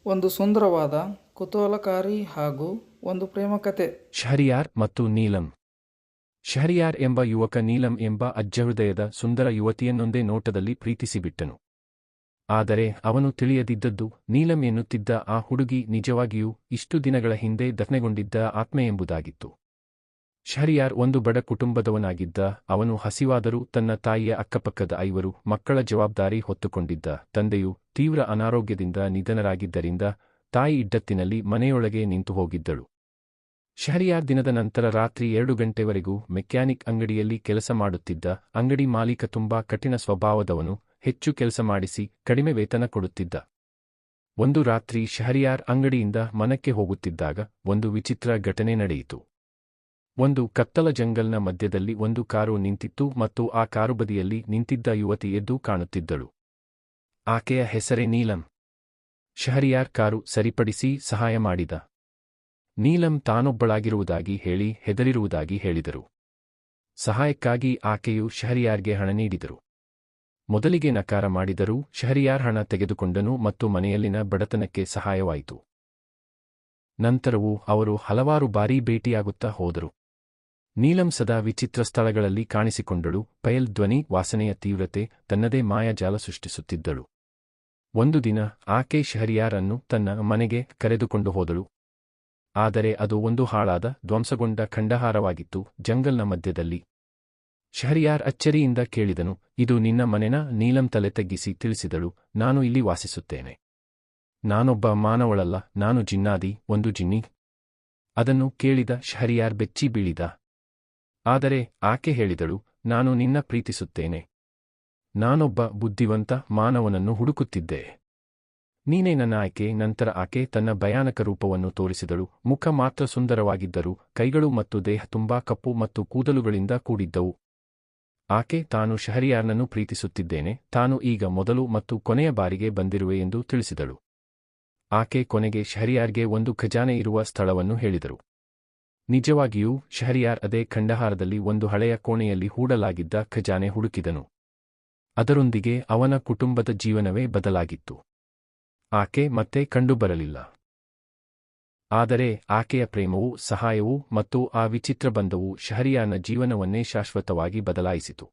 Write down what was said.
ಒಂದು ಸುಂದರವಾದ, ಕುತೂಹಲಕಾರಿ ಹಾಗೂ ಒಂದು ಪ್ರೇಮಕತೆ. ಶಹರಿಯಾರ್ ಮತ್ತು ನೀಲಂ. ಶಹರಿಯಾರ್ ಎಂಬ ಯುವಕ ನೀಲಂ ಎಂಬ ಅಜ್ಜಹೃದಯದ ಸುಂದರ ಯುವತಿಯನ್ನೊಂದೇ ನೋಟದಲ್ಲಿ ಪ್ರೀತಿಸಿಬಿಟ್ಟನು. ಆದರೆ ಅವನು ತಿಳಿಯದಿದ್ದದ್ದು, ನೀಲಂ ಎನ್ನುತ್ತಿದ್ದ ಆ ಹುಡುಗಿ ನಿಜವಾಗಿಯೂ ಇಷ್ಟು ದಿನಗಳ ಹಿಂದೆ ದಫನೆಗೊಂಡಿದ್ದ ಆತ್ಮೆ ಎಂಬುದಾಗಿತ್ತು. ಶಹರಿಯಾರ್ ಒಂದು ಬಡ ಕುಟುಂಬದವನಾಗಿದ್ದ. ಅವನು ಹಸಿವಾದರೂ ತನ್ನ ತಾಯಿಯ ಅಕ್ಕಪಕ್ಕದ 5 ಮಕ್ಕಳ ಜವಾಬ್ದಾರಿ ಹೊತ್ತುಕೊಂಡಿದ್ದ. ತಂದೆಯು ತೀವ್ರ ಅನಾರೋಗ್ಯದಿಂದ ನಿಧನರಾಗಿದ್ದರಿಂದ ತಾಯಿ ಇಡ್ಡತ್ತಿನಲ್ಲಿ ಮನೆಯೊಳಗೆ ನಿಂತು ಹೋಗಿದ್ದಳು. ಶಹರಿಯಾರ್ ದಿನದ ನಂತರ ರಾತ್ರಿ 2 ಗಂಟೆವರೆಗೂ ಮೆಕ್ಯಾನಿಕ್ ಅಂಗಡಿಯಲ್ಲಿ ಕೆಲಸ ಮಾಡುತ್ತಿದ್ದ. ಅಂಗಡಿ ಮಾಲೀಕ ತುಂಬಾ ಕಠಿಣ ಸ್ವಭಾವದವನು. ಹೆಚ್ಚು ಕೆಲಸ ಮಾಡಿಸಿ ಕಡಿಮೆ ವೇತನ ಕೊಡುತ್ತಿದ್ದ. ಒಂದು ರಾತ್ರಿ ಶಹರಿಯಾರ್ ಅಂಗಡಿಯಿಂದ ಮನಕ್ಕೆ ಹೋಗುತ್ತಿದ್ದಾಗ ಒಂದು ವಿಚಿತ್ರ ಘಟನೆ ನಡೆಯಿತು. ಒಂದು ಕತ್ತಲ ಜಂಗಲ್ನ ಮಧ್ಯದಲ್ಲಿ ಒಂದು ಕಾರು ನಿಂತಿತ್ತು ಮತ್ತು ಆ ಕಾರು ಬದಿಯಲ್ಲಿ ನಿಂತಿದ್ದ ಯುವತಿ ಎದ್ದು ಕಾಣುತ್ತಿದ್ದಳು. ಆಕೆಯ ಹೆಸರೇ ನೀಲಂ. ಶಹರಿಯಾರ್ ಕಾರು ಸರಿಪಡಿಸಿ ಸಹಾಯ ಮಾಡಿದ. ನೀಲಂ ತಾನೊಬ್ಬಳಾಗಿರುವುದಾಗಿ ಹೇಳಿ ಹೆದರಿರುವುದಾಗಿ ಹೇಳಿದರು. ಸಹಾಯಕ್ಕಾಗಿ ಆಕೆಯು ಶಹರಿಯಾರ್ಗೆ ಹಣ ನೀಡಿದರು. ಮೊದಲಿಗೆ ನಕಾರ ಮಾಡಿದರೂ ಶಹರಿಯಾರ್ ಹಣ ತೆಗೆದುಕೊಂಡನು ಮತ್ತು ಮನೆಯಲ್ಲಿನ ಬಡತನಕ್ಕೆ ಸಹಾಯವಾಯಿತು. ನಂತರವೂ ಅವರು ಹಲವಾರು ಬಾರಿ ಭೇಟಿಯಾಗುತ್ತಾ ಹೋದರು. ನೀಲಂ ಸದಾ ವಿಚಿತ್ರ ಸ್ಥಳಗಳಲ್ಲಿ ಕಾಣಿಸಿಕೊಂಡಳು. ಪಯಲ್ ಧ್ವನಿ, ವಾಸನೆಯ ತೀವ್ರತೆ, ತನ್ನದೇ ಮಾಯಾಜಾಲ ಸೃಷ್ಟಿಸುತ್ತಿದ್ದಳು. ಒಂದು ದಿನ ಆಕೆ ಶಹರಿಯಾರ್ ಅನ್ನು ತನ್ನ ಮನೆಗೆ ಕರೆದುಕೊಂಡು ಹೋದಳು. ಆದರೆ ಅದು ಒಂದು ಹಾಳಾದ, ಧ್ವಂಸಗೊಂಡ ಖಂಡಹಾರವಾಗಿತ್ತು, ಜಂಗಲ್ನ ಮಧ್ಯದಲ್ಲಿ. ಶಹರಿಯಾರ್ ಅಚ್ಚರಿಯಿಂದ ಕೇಳಿದನು, ಇದು ನಿನ್ನ ಮನೆನಾ? ನೀಲಂ ತಲೆ ತಗ್ಗಿಸಿ ತಿಳಿಸಿದಳು, ನಾನು ಇಲ್ಲಿ ವಾಸಿಸುತ್ತೇನೆ. ನಾನೊಬ್ಬ ಮಾನವಳಲ್ಲ, ನಾನು ಜಿನ್ನಾದಿ, ಒಂದು ಜಿನ್ನಿ. ಅದನ್ನು ಕೇಳಿದ ಶಹರಿಯಾರ್ ಬೆಚ್ಚಿ ಬೀಳಿದ. ಆದರೆ ಆಕೆ ಹೇಳಿದಳು, ನಾನು ನಿನ್ನ ಪ್ರೀತಿಸುತ್ತೇನೆ. ನಾನೊಬ್ಬ ಬುದ್ಧಿವಂತ ಮಾನವನನ್ನು ಹುಡುಕುತ್ತಿದ್ದೆ. ನೀನೇ ನನ್ನ ಆಯ್ಕೆ. ನಂತರ ಆಕೆ ತನ್ನ ಭಯಾನಕ ರೂಪವನ್ನು ತೋರಿಸಿದಳು. ಮುಖ ಮಾತ್ರ ಸುಂದರವಾಗಿದ್ದರೂ ಕೈಗಳು ಮತ್ತು ದೇಹ ತುಂಬಾ ಕಪ್ಪು ಮತ್ತು ಕೂದಲುಗಳಿಂದ ಕೂಡಿದ್ದವು. ಆಕೆ ತಾನು ಶಹರಿಯಾರ್ನನ್ನು ಪ್ರೀತಿಸುತ್ತಿದ್ದೇನೆ, ತಾನು ಈಗ ಮೊದಲು ಮತ್ತು ಕೊನೆಯ ಬಾರಿಗೆ ಬಂದಿರುವೆ ಎಂದು ತಿಳಿಸಿದಳು. ಆಕೆ ಕೊನೆಗೆ ಶಹರಿಯಾರ್ಗೆ ಒಂದು ಖಜಾನೆ ಇರುವ ಸ್ಥಳವನ್ನು ಹೇಳಿದರು. ನಿಜವಾಗಿಯೂ ಶಹರಿಯಾರ್ ಅದೇ ಖಂಡಹಾರದಲ್ಲಿ ಒಂದು ಹಳೆಯ ಕೋಣೆಯಲ್ಲಿ ಹೂಡಲಾಗಿದ್ದ ಖಜಾನೆ ಹುಡುಕಿದನು. ಅದರೊಂದಿಗೆ ಅವನ ಕುಟುಂಬದ ಜೀವನವೇ ಬದಲಾಗಿತ್ತು. ಆಕೆ ಮತ್ತೆ ಕಂಡುಬರಲಿಲ್ಲ. ಆದರೆ ಆಕೆಯ ಪ್ರೇಮವು, ಸಹಾಯವೂ ಮತ್ತು ಆ ವಿಚಿತ್ರ ಬಂಧವು ಶಹರಿಯಾರ್ನ ಜೀವನವನ್ನೇ ಶಾಶ್ವತವಾಗಿ ಬದಲಾಯಿಸಿತು.